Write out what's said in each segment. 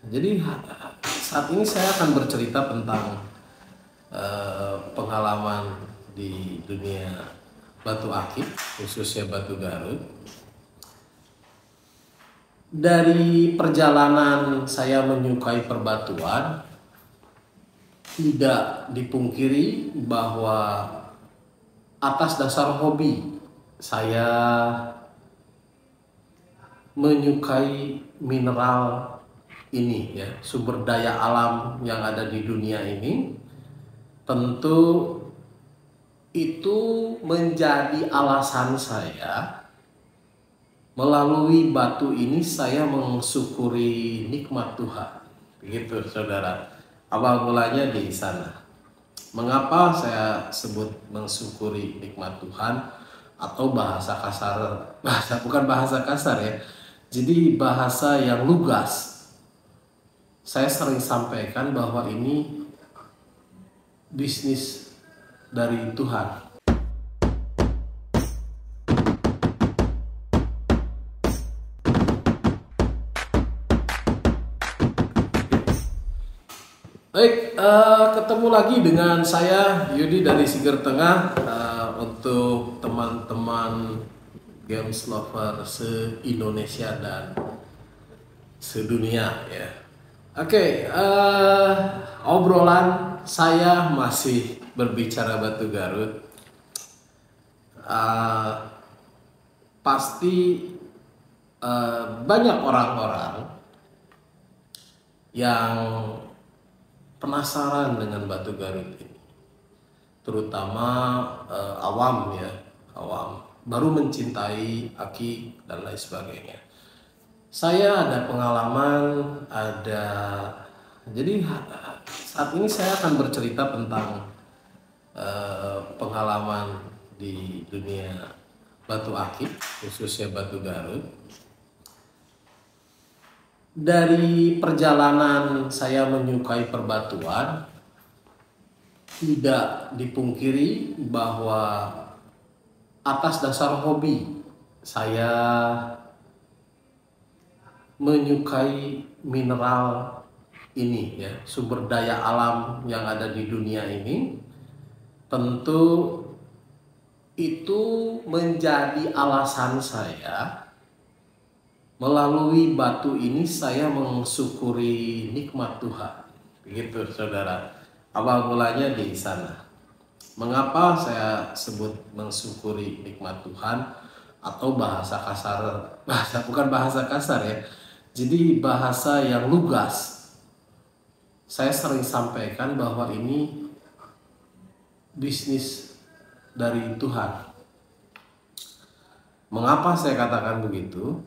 Jadi saat ini saya akan bercerita tentang pengalaman di dunia batu akik, khususnya batu Garut. Dari perjalanan saya menyukai perbatuan, tidak dipungkiri bahwa atas dasar hobi saya menyukai mineral ini, ya, sumber daya alam yang ada di dunia ini. Tentu itu menjadi alasan saya, melalui batu ini saya mensyukuri nikmat Tuhan. Begitu saudara, awal mulanya di sana. Mengapa saya sebut mensyukuri nikmat Tuhan, atau bahasa kasar, bukan bahasa kasar ya, jadi bahasa yang lugas. Saya sering sampaikan bahwa ini bisnis dari Tuhan. Baik, ketemu lagi dengan saya Yudi dari Siger Tengah. Untuk teman-teman games lover se-Indonesia dan sedunia, ya. Oke, obrolan saya masih berbicara batu Garut. Pasti banyak orang-orang yang penasaran dengan batu Garut ini, terutama awam, ya, awam baru mencintai aki dan lain sebagainya. Saya ada pengalaman, jadi saat ini saya akan bercerita tentang pengalaman di dunia batu akik, khususnya batu Garut. Dari perjalanan saya menyukai perbatuan, tidak dipungkiri bahwa atas dasar hobi saya menyukai mineral ini, ya, sumber daya alam yang ada di dunia ini. Tentu itu menjadi alasan saya, melalui batu ini saya mensyukuri nikmat Tuhan. Begitu saudara, awal mulanya di sana. Mengapa saya sebut mensyukuri nikmat Tuhan, atau bahasa kasar, bukan bahasa kasar ya, jadi bahasa yang lugas. Saya sering sampaikan bahwa ini bisnis dari Tuhan. Mengapa saya katakan begitu?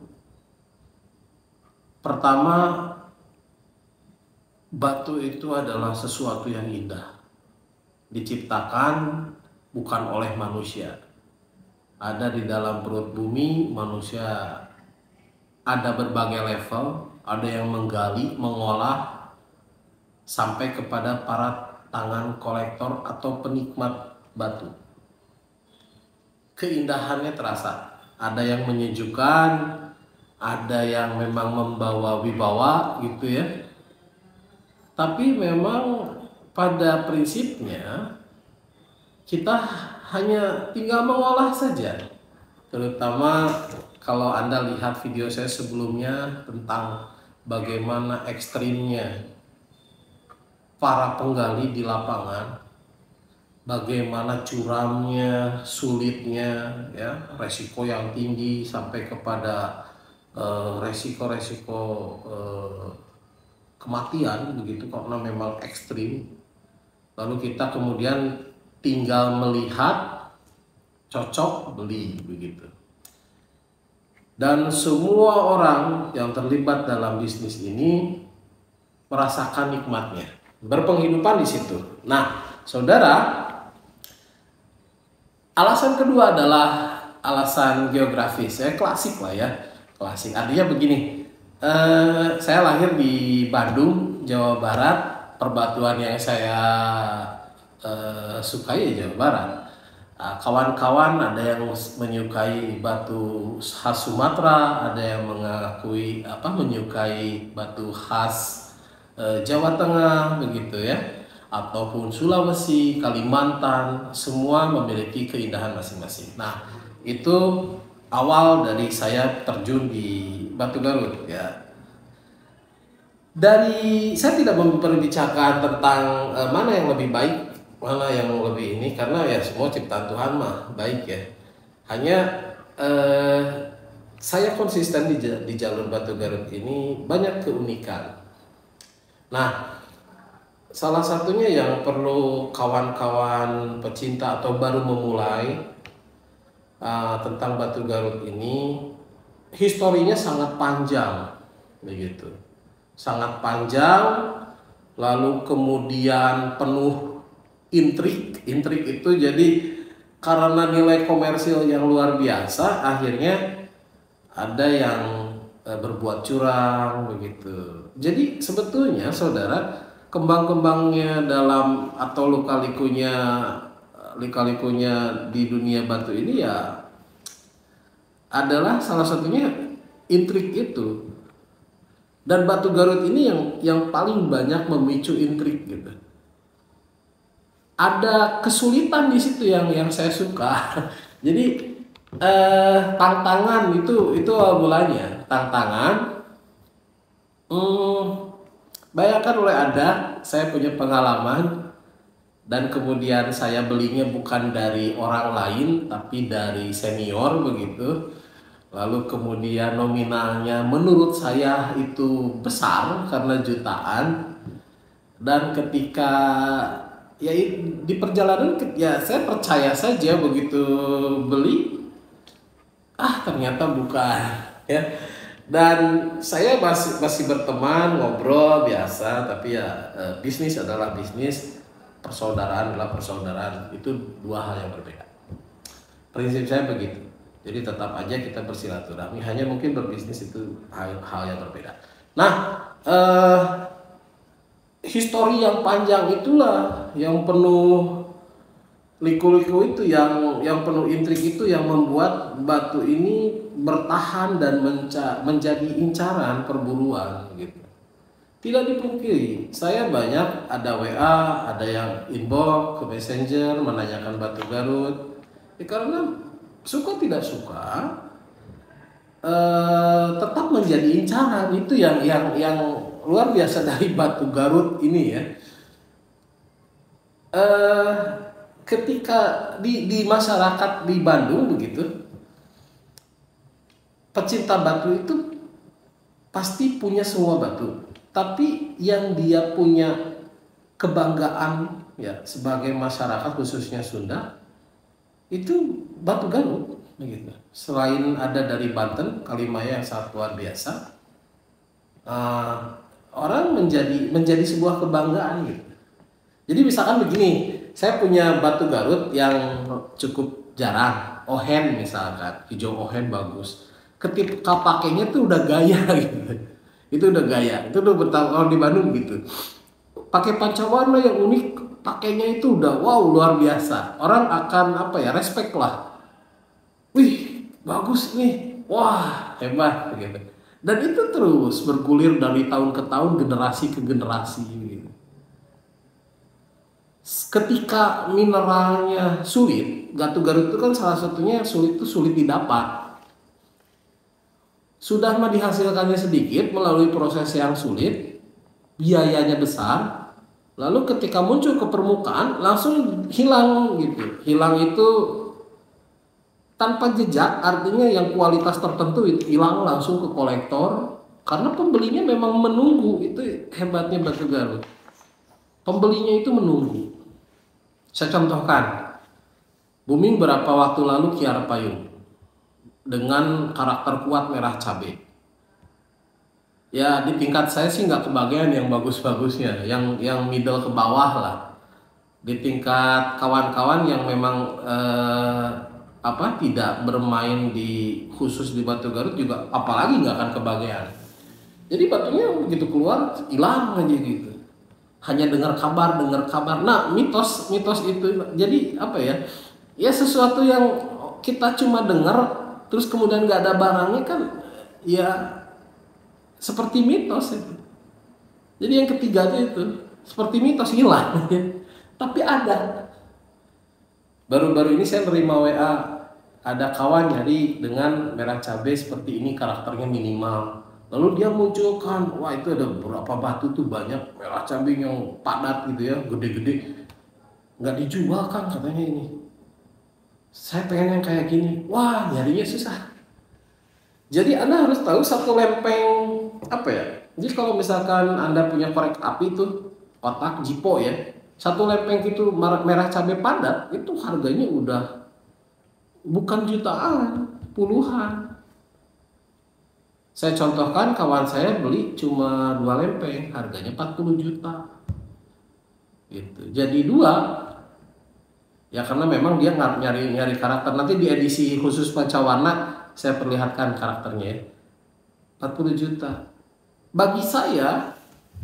Pertama, batu itu adalah sesuatu yang indah, diciptakan bukan oleh manusia. Ada di dalam perut bumi manusia, ada berbagai level, ada yang menggali, mengolah, sampai kepada para tangan kolektor atau penikmat batu. Keindahannya terasa, ada yang menyejukkan, ada yang memang membawa wibawa gitu ya. Tapi memang pada prinsipnya kita hanya tinggal mengolah saja. Terutama kalau Anda lihat video saya sebelumnya tentang bagaimana ekstrimnya para penggali di lapangan, bagaimana curamnya, sulitnya, ya, resiko yang tinggi sampai kepada resiko-resiko kematian begitu, karena memang ekstrim. Lalu kita kemudian tinggal melihat, cocok, beli begitu. Dan semua orang yang terlibat dalam bisnis ini merasakan nikmatnya, berpenghidupan di situ. Nah, saudara, alasan kedua adalah alasan geografis. Saya klasik lah ya, klasik. Artinya begini, saya lahir di Bandung, Jawa Barat. Perbatuan yang saya sukai Jawa Barat. Kawan-kawan ada yang menyukai batu khas Sumatera, ada yang menyukai batu khas Jawa Tengah begitu ya, ataupun Sulawesi, Kalimantan, semua memiliki keindahan masing-masing. Nah, itu awal dari saya terjun di Batu Garut ya. Saya tidak memperbicarakan tentang mana yang lebih baik, mana yang lebih ini, karena ya semua ciptaan Tuhan mah baik ya. Hanya eh, saya konsisten di jalur Batu Garut ini banyak keunikan. Nah, salah satunya yang perlu kawan-kawan pecinta atau baru memulai tentang Batu Garut ini, historinya sangat panjang begitu. Sangat panjang, lalu kemudian penuh intrik. Intrik itu jadi karena nilai komersil yang luar biasa, akhirnya ada yang berbuat curang begitu. Jadi sebetulnya saudara, kembang-kembangnya dalam atau lika-likunya di dunia batu ini ya adalah salah satunya intrik itu. Dan Batu Garut ini yang paling banyak memicu intrik gitu. Ada kesulitan di situ yang saya suka. Jadi tantangan itu mulanya tantangan. Bayangkan oleh saya punya pengalaman dan kemudian saya belinya bukan dari orang lain tapi dari senior begitu. Lalu kemudian nominalnya menurut saya itu besar karena jutaan. Dan ketika ya di perjalanan ya saya percaya saja begitu beli, ternyata bukan ya. Dan saya masih berteman, ngobrol biasa, tapi ya bisnis adalah bisnis, persaudaraan adalah persaudaraan, itu dua hal yang berbeda. Prinsip saya begitu. Jadi tetap aja kita bersilaturahmi, hanya mungkin berbisnis itu hal yang berbeda. Nah, histori yang panjang itulah yang penuh liku-liku itu, yang penuh intrik itu yang membuat batu ini bertahan dan menjadi incaran perburuan gitu. Tidak dipungkiri, saya banyak ada WA, ada yang inbox ke Messenger menanyakan Batu Garut. Ya, karena suka tidak suka tetap menjadi incaran. Itu yang luar biasa dari Batu Garut ini ya. Ketika di masyarakat di Bandung begitu, pecinta batu itu pasti punya semua batu, tapi yang dia punya kebanggaan ya sebagai masyarakat khususnya Sunda itu Batu Garut begitu. Selain ada dari Banten, Kalimaya yang sangat luar biasa, orang menjadi sebuah kebanggaan gitu. Jadi misalkan begini, saya punya Batu Garut yang cukup jarang, ohen misalkan, hijau ohen bagus. Ketika pakainya tuh udah gaya gitu. Itu udah gaya, itu udah bertahun di Bandung gitu. Pakai pancawarna yang unik, pakainya itu udah wow luar biasa. Orang akan respect lah. Wih, bagus nih. Wah, hebat gitu. Dan itu terus bergulir dari tahun ke tahun, generasi ke generasi gitu. Ketika mineralnya sulit, Batu Garut itu kan salah satunya yang sulit itu sulit didapat. Sudah mah dihasilkannya sedikit melalui proses yang sulit, biayanya besar. Lalu ketika muncul ke permukaan langsung hilang gitu. Hilang itu tanpa jejak, artinya yang kualitas tertentu itu hilang langsung ke kolektor karena pembelinya memang menunggu. Itu hebatnya Batu Garut. Pembelinya itu menunggu. Saya contohkan, booming berapa waktu lalu Kiara Payung dengan karakter kuat merah cabai. Ya di tingkat saya sih nggak kebagian yang bagus-bagusnya, yang middle ke bawah lah. Di tingkat kawan-kawan yang memang tidak bermain khusus di Batu Garut juga apalagi nggak akan kebagian. Jadi batunya begitu keluar hilang aja gitu. Hanya dengar kabar. Nah mitos itu jadi ya sesuatu yang kita cuma dengar terus kemudian nggak ada barangnya kan ya seperti mitos itu. Jadi yang ketiga itu seperti mitos hilang, tapi ada. Baru-baru ini saya terima WA, ada kawan nyari dengan merah cabai seperti ini, karakternya minimal. Lalu dia munculkan, wah itu ada beberapa batu tuh banyak merah cabai yang padat gitu ya, gede-gede. Nggak dijual kan katanya ini. Saya pengen yang kayak gini, wah nyarinya susah. Jadi Anda harus tahu satu lempeng apa ya. Jadi kalau misalkan Anda punya korek api tuh, kotak Jipo ya, satu lempeng itu merah cabai padat itu harganya udah bukan jutaan, puluhan. Saya contohkan kawan saya beli cuma 2 lempeng, harganya 40 juta. Gitu. Jadi 2 ya karena memang dia nyari karakter. Nanti di edisi khusus Pancawarna saya perlihatkan karakternya ya. 40 juta. Bagi saya,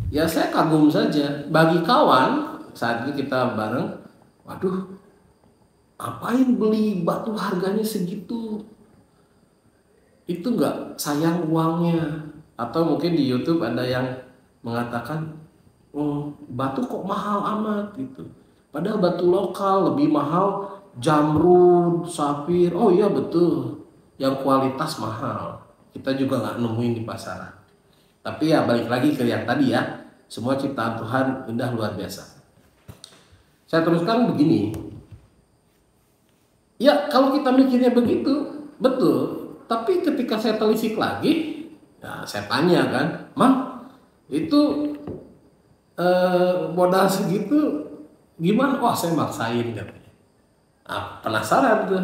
ya saya kagum saja. Bagi kawan, saat ini kita bareng, waduh, ngapain beli batu harganya segitu? Itu nggak sayang uangnya. Atau mungkin di YouTube ada yang mengatakan, batu kok mahal amat gitu. Padahal batu lokal lebih mahal, jamrud, safir. Oh iya betul, yang kualitas mahal. Kita juga nggak nemuin di pasaran. Tapi ya balik lagi ke yang tadi ya, semua ciptaan Tuhan indah luar biasa. Saya teruskan begini. Ya kalau kita mikirnya begitu, betul. Tapi ketika saya telisik lagi, ya saya tanya kan, Mang, itu modal segitu gimana? Wah saya maksain katanya. Nah, penasaran tuh,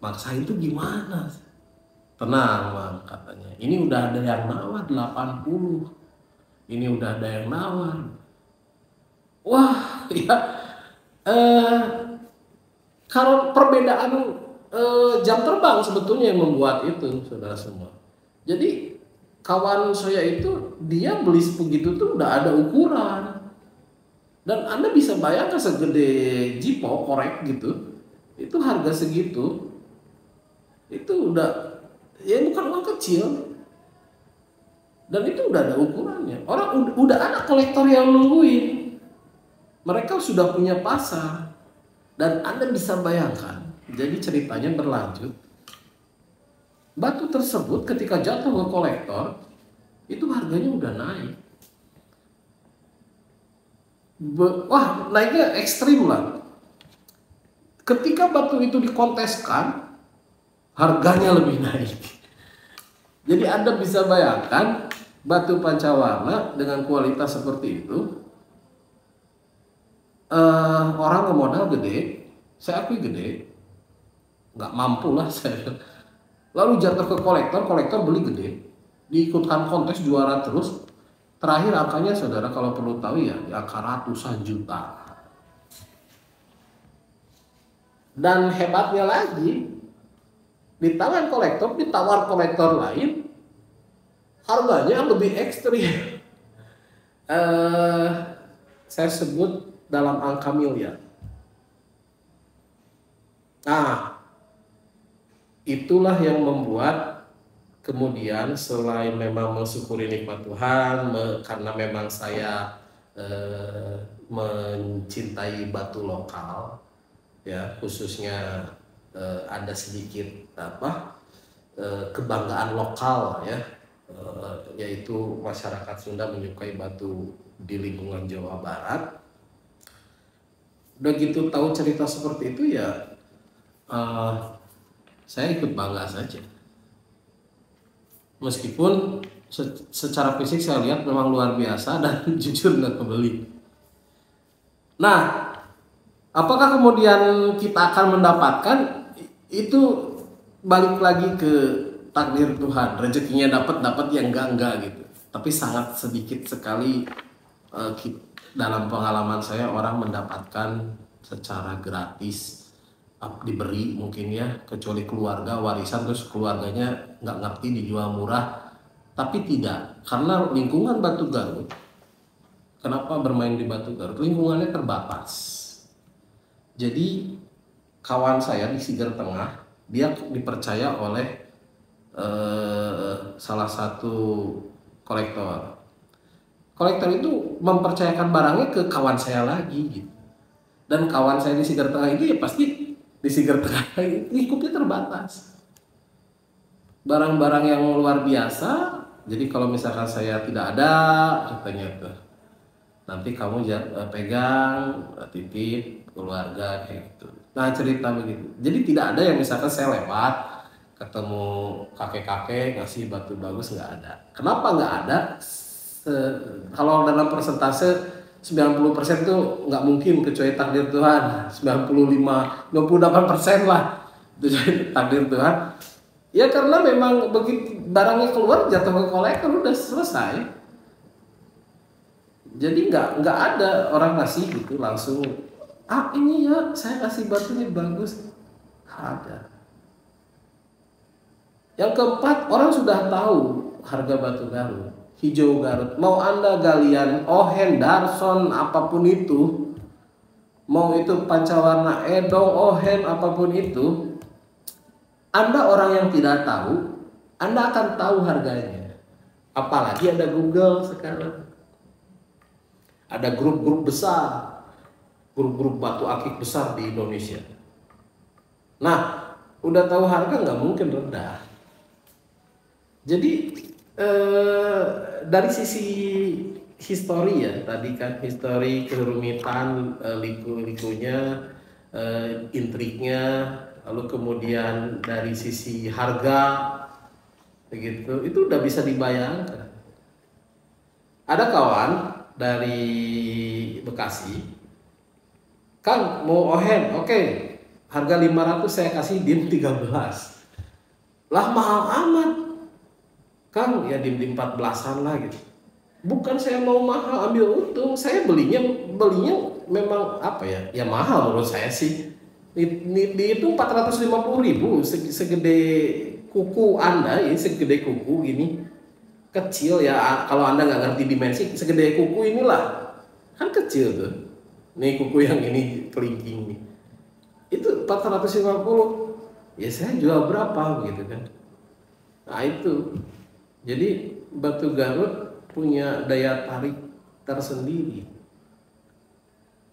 maksain tuh gimana? Tenang Mang katanya, ini udah ada yang nawar 80, ini udah ada yang nawar. Wah ya, kalau perbedaan jam terbang sebetulnya yang membuat itu saudara semua. Jadi kawan saya itu dia beli begitu tuh udah ada ukuran. Dan Anda bisa bayangkan segede Jipo korek gitu, itu harga segitu, itu udah ya bukan uang kecil. Dan itu udah ada ukurannya. Orang udah ada kolektor yang nungguin. Mereka sudah punya pasar. Dan Anda bisa bayangkan, jadi ceritanya berlanjut. Batu tersebut ketika jatuh ke kolektor, itu harganya udah naik. Wah, naiknya ekstrim lah. Ketika batu itu dikonteskan, harganya lebih naik. Jadi Anda bisa bayangkan batu pancawarna dengan kualitas seperti itu, orang ngemodal gede, saya akui gede, nggak mampu lah saya. Lalu jatuh ke kolektor beli gede, diikutkan kontes juara terus. Terakhir angkanya saudara kalau perlu tahu ya, di angka ratusan juta. Dan hebatnya lagi, di tangan kolektor, ditawar kolektor lain, harganya lebih ekstrim. Saya sebut dalam angka miliar. Nah, itulah yang membuat kemudian selain memang mensyukuri nikmat Tuhan, karena memang saya mencintai batu lokal, ya khususnya ada sedikit kebanggaan lokal ya, yaitu masyarakat Sunda menyukai batu di lingkungan Jawa Barat. Udah gitu tahu cerita seperti itu ya, saya ikut bangga saja. Meskipun secara fisik saya lihat memang luar biasa dan jujur nggak kebeli. Nah, apakah kemudian kita akan mendapatkan itu, balik lagi ke takdir Tuhan, rezekinya dapat yang enggak gitu. Tapi sangat sedikit sekali dalam pengalaman saya orang mendapatkan secara gratis, diberi mungkin ya, kecuali keluarga warisan terus keluarganya nggak ngerti dijual murah. Tapi tidak, karena lingkungan Batu Garut. Kenapa bermain di Batu Garut? Lingkungannya terbatas. Jadi kawan saya di Siger Tengah, dia dipercaya oleh salah satu kolektor. Kolektor itu mempercayakan barangnya ke kawan saya lagi gitu. Dan kawan saya di Sigar Tengah itu ya pasti di Sigar Tengah lingkupnya terbatas. Barang-barang yang luar biasa, jadi kalau misalkan saya tidak ada, katanya tuh, nanti kamu pegang, titip keluarga kayak gitu. Nah cerita begitu. Jadi tidak ada yang misalkan saya lewat ketemu kakek-kakek ngasih batu bagus, nggak ada. Kenapa nggak ada? Kalau dalam persentase 90% tuh nggak mungkin kecuali takdir Tuhan. 98% lah itu takdir Tuhan. Ya karena memang begitu barangnya keluar jatuh ke kolektor udah selesai. Jadi nggak ada orang ngasih gitu langsung. Ini ya saya kasih batunya bagus. Ada. Yang keempat, orang sudah tahu harga batu Garut. Hijau Garut, mau Anda galian Ohen, Darson, apapun itu, mau itu pancawarna Edong, Ohen, apapun itu, Anda orang yang tidak tahu, Anda akan tahu harganya. Apalagi ada Google sekarang. Ada grup-grup besar, grup-grup batu akik besar di Indonesia. Nah, udah tahu harga nggak mungkin rendah. Jadi dari sisi histori ya, tadi kan histori kerumitan, liku-likunya, intriknya, lalu kemudian dari sisi harga, begitu, itu udah bisa dibayangkan. Ada kawan dari Bekasi, Kang mau Ohen, oke, harga 500 saya kasih dim 13, lah mahal amat. Kang ya dim 14-an lah gitu. Bukan saya mau mahal ambil untung, saya belinya memang apa ya? Ya mahal menurut saya sih. Itu 450.000 segede kuku Anda, ini segede kuku gini. Kecil ya, kalau Anda nggak ngerti dimensi, segede kuku inilah. Kan kecil tuh. Nih kuku yang ini kelingking nih. Itu 450. Ya saya jual berapa gitu kan. Nah itu. Jadi batu Garut punya daya tarik tersendiri.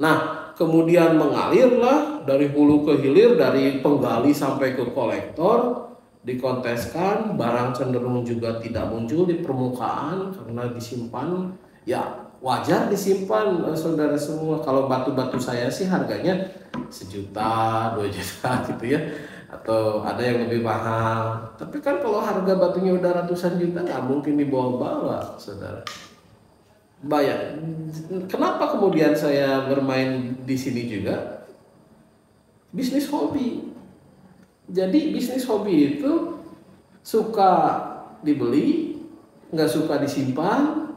Nah, kemudian mengalirlah dari hulu ke hilir, dari penggali sampai ke kolektor, dikonteskan, barang cenderung juga tidak muncul di permukaan karena disimpan. Ya wajar disimpan, saudara semua. Kalau batu-batu saya sih harganya 1 juta, 2 juta gitu ya. Atau ada yang lebih mahal. Tapi kan kalau harga batunya udah ratusan juta nggak mungkin dibawa-bawa, saudara. Bayar. Kenapa kemudian saya bermain di sini juga? Bisnis hobi. Jadi bisnis hobi itu suka dibeli, nggak suka disimpan,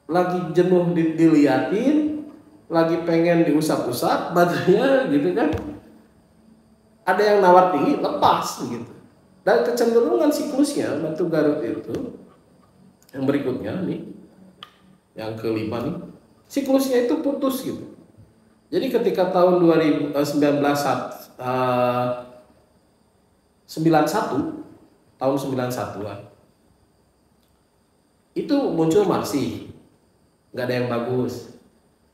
lagi jenuh diliatin, lagi pengen diusap-usap batunya gitu kan. Ada yang nawar tinggi, lepas gitu. Dan kecenderungan siklusnya batu Garut itu yang berikutnya nih, yang kelima nih, siklusnya itu putus gitu. Jadi ketika tahun 2019 91 tahun 91-an itu muncul Marsi, nggak ada yang bagus.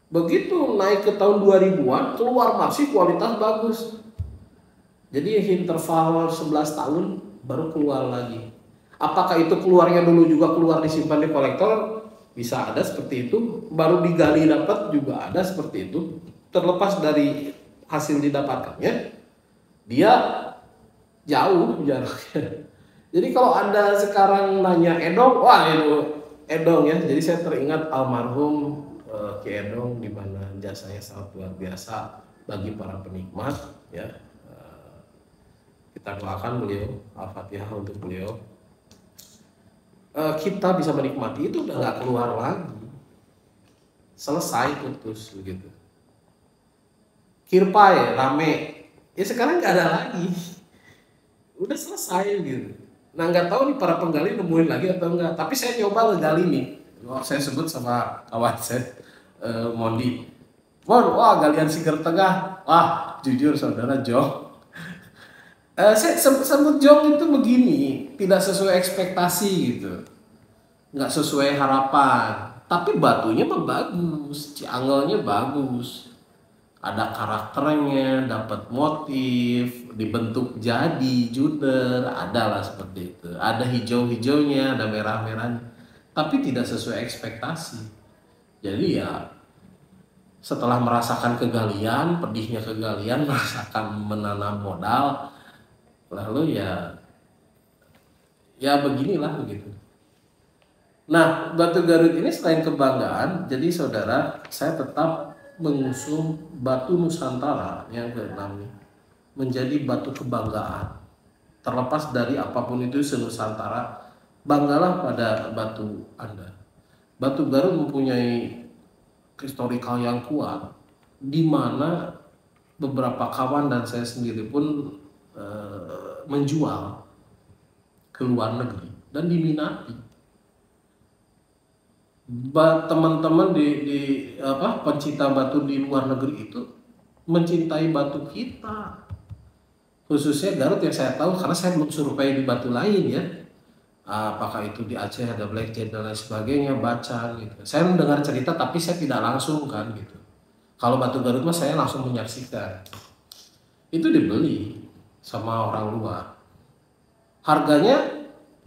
Begitu naik ke tahun 2000-an keluar Marsi kualitas bagus. Jadi interval 11 tahun baru keluar lagi. Apakah itu keluarnya dulu juga keluar disimpan di kolektor? Bisa ada seperti itu. Baru digali dapat juga ada seperti itu. Terlepas dari hasil didapatkannya, dia jauh jaraknya. Jadi kalau Anda sekarang nanya Edong, wah itu Edong ya. Jadi saya teringat almarhum Ki Edong, di mana jasanya sangat luar biasa bagi para penikmat ya. Kita doakan beliau, Al-Fatihah untuk beliau. Kita bisa menikmati itu udah nggak keluar lagi, selesai putus begitu. Kirpai rame, ya sekarang nggak ada lagi, udah selesai gitu. Nah nggak tahu nih para penggali nemuin lagi atau enggak. Tapi saya nyoba ngegali nih, saya sebut sama kawan saya Mondi. Wah galian Sigar Tengah, wah jujur saudara Jong. Saya sebut Jong itu begini, tidak sesuai ekspektasi gitu. nggak sesuai harapan. Tapi batunya mah bagus, ciangelnya bagus, ada karakternya, dapat motif, dibentuk jadi juder, ada lah seperti itu. Ada hijau-hijaunya, ada merah-merahnya, tapi tidak sesuai ekspektasi. Jadi ya setelah merasakan kegalian, pedihnya kegalian, merasakan menanam modal, lalu ya beginilah begitu. Nah, Batu Garut ini selain kebanggaan, jadi saudara, saya tetap mengusung Batu Nusantara yang keenam ini menjadi batu kebanggaan. Terlepas dari apapun itu senusantara, banggalah pada batu Anda. Batu Garut mempunyai historical yang kuat, di mana beberapa kawan dan saya sendiri pun menjual ke luar negeri dan diminati. Teman-teman di pencinta batu di luar negeri itu mencintai batu kita, khususnya Garut yang saya tahu karena saya belum survei di batu lain ya, apakah itu di Aceh ada blackjack dan lain sebagainya, bacan gitu. Saya mendengar cerita tapi saya tidak langsung kan gitu. Kalau batu Garut mah saya langsung menyaksikan. Itu dibeli sama orang luar, harganya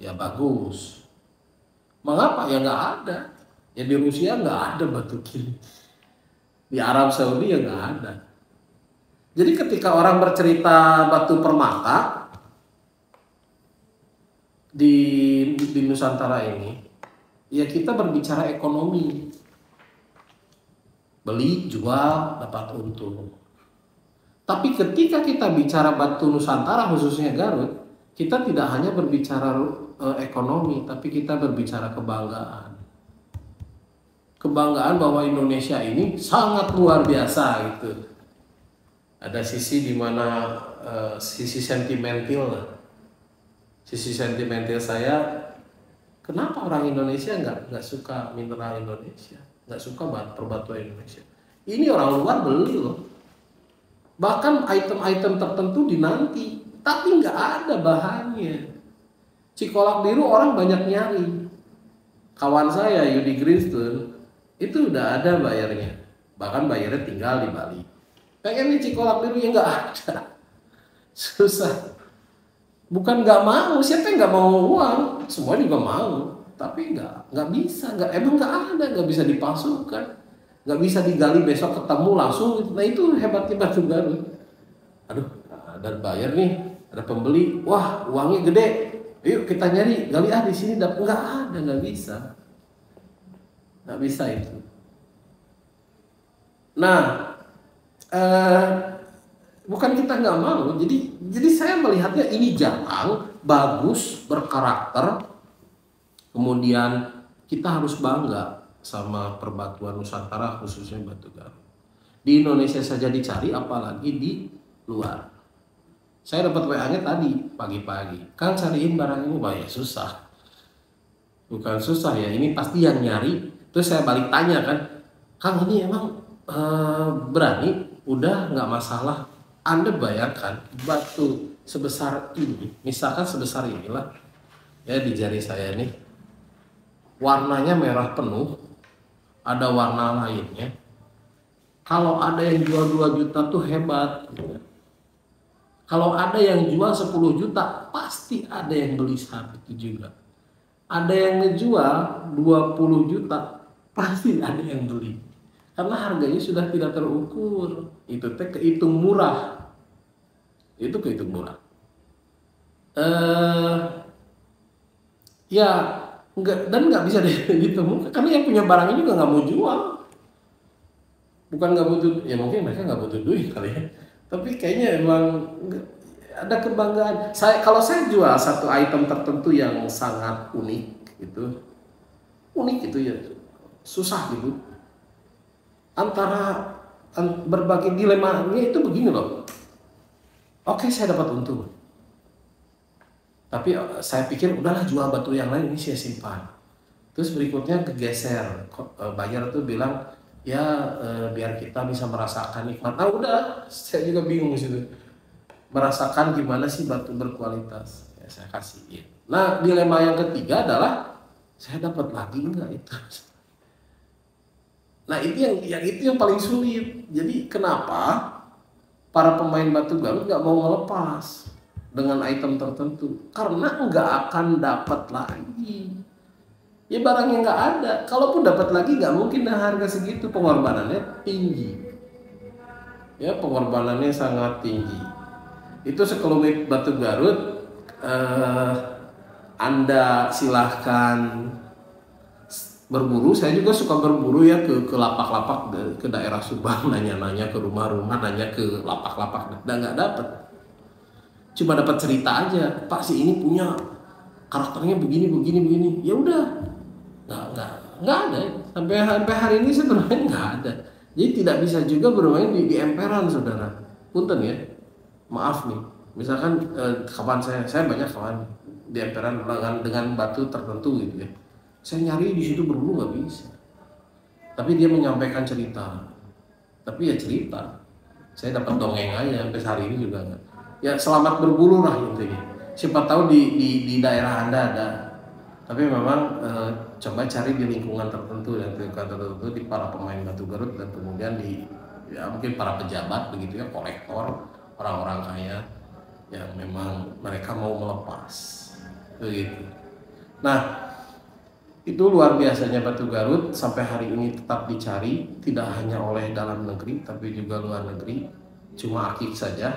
ya bagus. Mengapa? Ya nggak ada. Ya di Rusia nggak ada batu gini, di Arab Saudi ya nggak ada. Jadi ketika orang bercerita batu permata di Nusantara ini, ya kita berbicara ekonomi, beli jual dapat untung. Tapi ketika kita bicara batu Nusantara khususnya Garut, kita tidak hanya berbicara ekonomi, tapi kita berbicara kebanggaan. Kebanggaan bahwa Indonesia ini sangat luar biasa gitu. Ada sisi di mana sisi sentimental, sisi sentimental saya. Kenapa orang Indonesia nggak suka mineral Indonesia, nggak suka perbatuan Indonesia? Ini orang luar beli loh. Bahkan item-item tertentu dinanti, tapi nggak ada bahannya. Cikolak biru orang banyak nyari. Kawan saya Yudi Greenstone itu udah ada bayarnya, bahkan bayarnya tinggal di Bali. Pengen nih cikolak biru ya nggak ada, susah. Bukan nggak mau, siapa yang nggak mau uang? Semua juga mau, tapi nggak bisa, emang nggak ada, nggak bisa dipalsukan, nggak bisa digali besok ketemu langsung. Nah itu hebatnya Batu Garut. Aduh, ada bayar nih, ada pembeli, wah uangnya gede, yuk kita nyari, gali di sini dapat, nggak ada, nggak bisa. Nggak bisa itu. Nah, bukan kita nggak mau. Jadi saya melihatnya ini jarang, bagus, berkarakter. Kemudian kita harus bangga sama perbatuan Nusantara khususnya Batu Garut. Di Indonesia saja dicari, apalagi di luar. Saya dapat WA-nya tadi pagi-pagi. Kang cariin barang ini, wah ya susah. Bukan susah ya, ini pasti yang nyari. Terus saya balik tanya kan, Kang ini emang berani? Udah nggak masalah. Anda bayarkan batu sebesar ini, misalkan sebesar inilah, ya di jari saya nih, warnanya merah penuh, ada warna lainnya. Kalau ada yang jual 2 juta tuh hebat. Kalau ada yang jual 10 juta, pasti ada yang beli saat itu juga. Ada yang ngejual 20 juta, pasti ada yang beli. Karena harganya sudah tidak terukur. Itu teh kehitung murah. Itu kehitung murah. Ya nggak bisa ditemukan karena yang punya barangnya juga nggak mau jual. Bukan nggak butuh, ya mungkin mereka nggak butuh duit kali ya. Tapi kayaknya emang ada kebanggaan. Kalau saya jual satu item tertentu yang sangat unik itu ya susah gitu. Antara berbagai dilemanya itu begini loh. Oke, saya dapat untung. Tapi saya pikir udahlah jual batu yang lain, ini saya simpan. Terus berikutnya kegeser. Buyer tuh bilang ya biar kita bisa merasakan nikmat. Nah udah, saya juga bingung situ. Merasakan gimana sih batu berkualitas. Ya saya kasih. Nah dilema yang ketiga adalah saya dapat lagi nggak itu? Nah itu yang paling sulit. Jadi kenapa para pemain batu Garut nggak mau ngelepas dengan item tertentu? Karena nggak akan dapat lagi. Ya barangnya nggak ada. Kalaupun dapat lagi nggak mungkin dengan harga segitu, pengorbanannya tinggi. Ya pengorbanannya sangat tinggi. Itu sekelumit batu Garut. Anda silahkan berburu. Saya juga suka berburu ya ke lapak-lapak, ke daerah Subang, nanya-nanya ke rumah-rumah, nanya ke lapak-lapak, dan nggak dapet. Cuma dapat cerita aja, Pak si ini punya karakternya begini begini begini. Ya udah, nggak ada. Sampai hari ini sebenarnya nggak ada. Jadi tidak bisa juga bermain di emperan, saudara. Punten ya, maaf nih. Misalkan kawan saya banyak kawan di emperan dengan batu tertentu gitu ya. Saya nyari di situ berburu nggak bisa. Tapi dia menyampaikan cerita. Tapi ya cerita. Saya dapat dongeng aja sampai hari ini juga nggak. Ya selamat berburu lah intinya. Siapa tahu di daerah Anda ada. Tapi memang coba cari di lingkungan tertentu dan lingkungan tertentu di para pemain batu Garut dan kemudian di ya mungkin para pejabat begitu ya, kolektor, orang-orang kaya yang memang mereka mau melepas begitu. Nah, itu luar biasanya batu Garut sampai hari ini tetap dicari, tidak hanya oleh dalam negeri tapi juga luar negeri. Cuma akik saja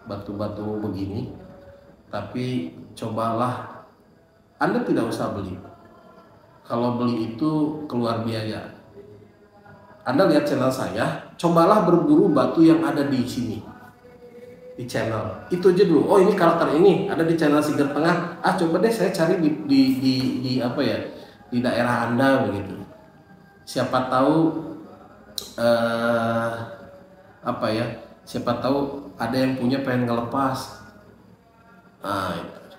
batu-batu begini. Tapi cobalah, Anda tidak usah beli. Kalau beli itu keluar biaya. Anda lihat channel saya, cobalah berburu batu yang ada di sini. Di channel itu aja dulu. Oh ini karakter ini ada di channel Sigert Tengah. Coba deh saya cari di apa ya, di daerah Anda begitu. Siapa tahu apa ya? Siapa tahu ada yang punya pengen ngelepas. Itu.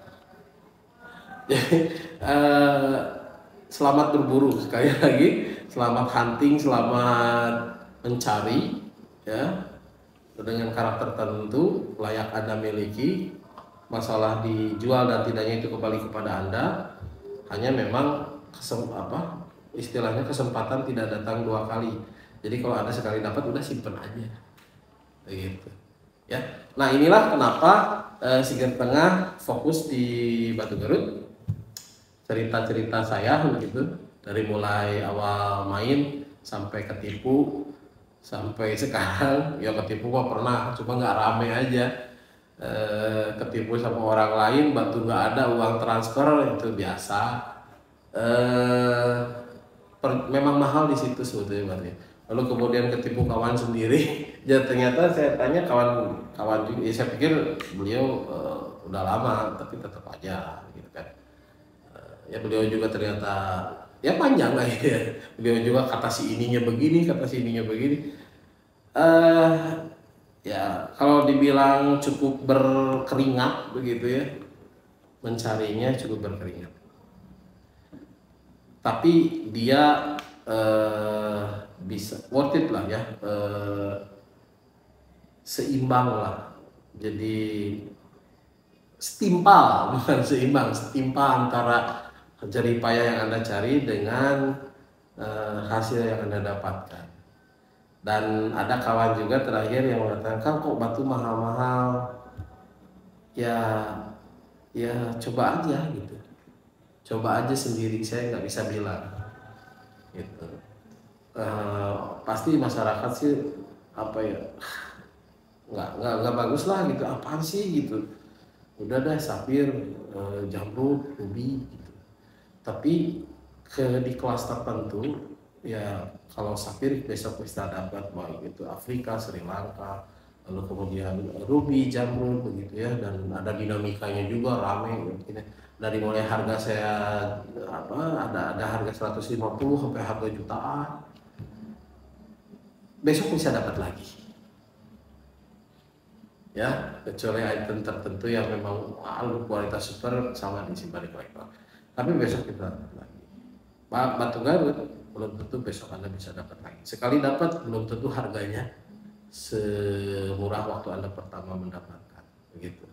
Selamat berburu sekali lagi. Selamat hunting, selamat mencari ya. Dengan karakter tertentu layak Anda miliki. Masalah dijual dan tidaknya itu kembali kepada Anda. Hanya memang istilahnya kesempatan tidak datang dua kali. Jadi kalau Anda sekali dapat udah simpen aja. Begitu. Ya. Nah, inilah kenapa Sigert Tengah fokus di batu Garut. Cerita-cerita saya begitu dari mulai awal main sampai ketipu sampai sekarang. Ya ketipu mah pernah, cuma nggak rame aja. Ketipu sama orang lain, batu nggak ada, uang transfer itu biasa. Memang mahal di situ sebetulnya berarti. Lalu kemudian ketipu kawan sendiri. Ya ternyata saya tanya kawan juga, ya saya pikir beliau udah lama tapi tetap aja gitu kan. Ya beliau juga ternyata ya panjang lah ya. Beliau juga kata si ininya begini, kata si ininya begini. Ya kalau dibilang cukup berkeringat begitu ya, mencarinya cukup berkeringat. Tapi dia bisa worth it lah ya, seimbang lah. Jadi setimpal, bukan seimbang, setimpal antara jerih payah yang Anda cari dengan hasil yang Anda dapatkan. Dan ada kawan juga terakhir yang mengatakan, kok batu mahal-mahal? Ya coba aja gitu. Coba aja sendiri, saya nggak bisa bilang gitu. Pasti masyarakat sih apa ya, nggak bagus lah gitu, apaan sih gitu. Udah dah safir, jamrud, ruby gitu. Tapi di kelas tertentu ya, kalau safir besok bisa dapat baik itu Afrika, Sri Lanka, lalu kemudian ruby, jamrud begitu ya, dan ada dinamikanya juga rame gitu. Dari mulai harga saya ada harga 150 sampai harga jutaan. Besok bisa dapat lagi. Ya, kecuali item tertentu yang memang kualitas super sama disimpan di kolektor. Tapi besok kita dapat lagi. Batu Garut belum tentu besok Anda bisa dapat lagi. Sekali dapat belum tentu harganya semurah waktu Anda pertama mendapatkan. Begitu.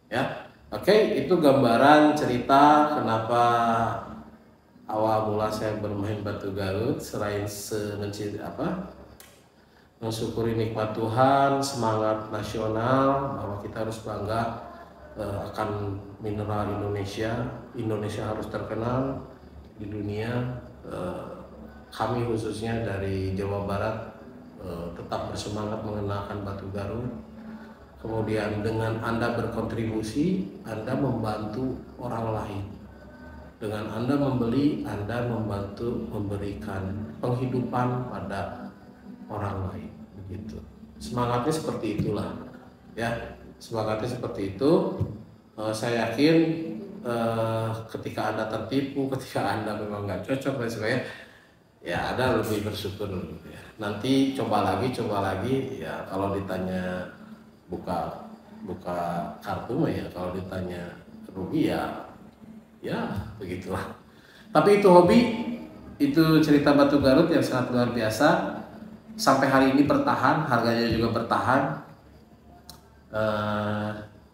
Ya. Oke, itu gambaran cerita kenapa awal mula saya bermain batu Garut, selain mensyukuri nikmat Tuhan, semangat nasional bahwa kita harus bangga akan mineral Indonesia. Indonesia harus terkenal di dunia. Kami khususnya dari Jawa Barat tetap bersemangat mengenalkan batu Garut. Kemudian dengan Anda berkontribusi, Anda membantu orang lain. Dengan Anda membeli, Anda membantu memberikan penghidupan pada orang lain. Begitu. Semangatnya seperti itulah. Ya, semangatnya seperti itu. Saya yakin ketika Anda tertipu, ketika Anda memang nggak cocok dan sebagainya, ya Anda lebih bersyukur. Ya. Nanti coba lagi. Ya kalau ditanya buka kartu ya, kalau ditanya rugi ya begitulah. Tapi itu hobi, itu cerita batu Garut yang sangat luar biasa. Sampai hari ini bertahan, harganya juga bertahan.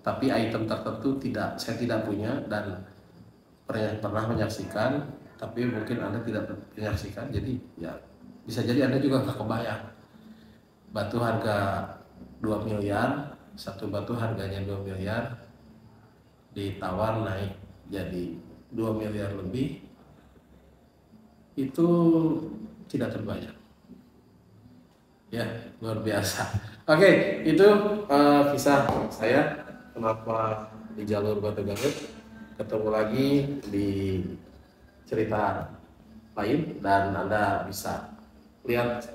Tapi item tertentu saya tidak punya dan pernah menyaksikan, tapi mungkin Anda tidak menyaksikan, jadi ya bisa jadi Anda juga nggak kebayang. Batu harga 2 miliar, satu batu harganya 2 miliar, ditawar naik jadi 2 miliar lebih, itu tidak terbayang. Ya, luar biasa. Oke, itu kisah saya kenapa di jalur batu Garut. Ketemu lagi di cerita lain dan Anda bisa lihat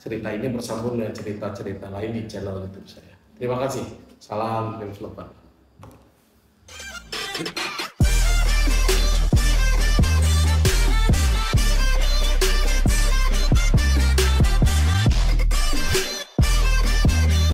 cerita ini bersambung dengan cerita-cerita lain di channel YouTube saya. Terima kasih. Salam developer.